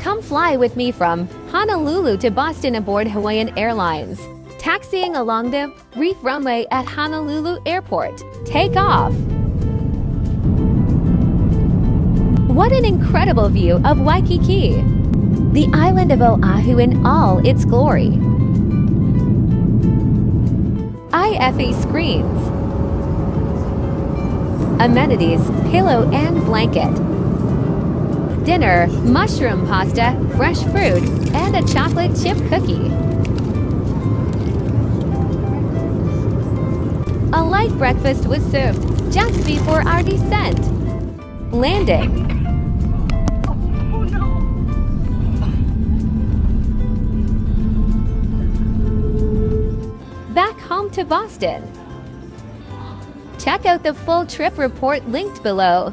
Come fly with me from Honolulu to Boston aboard Hawaiian Airlines. Taxiing along the Reef runway at Honolulu Airport. Take off! What an incredible view of Waikiki! The island of Oahu in all its glory. IFE screens. Amenities, pillow and blanket. Dinner, mushroom pasta, fresh fruit, and a chocolate chip cookie. A light breakfast was served just before our descent. Landing. Back home to Boston. Check out the full trip report linked below.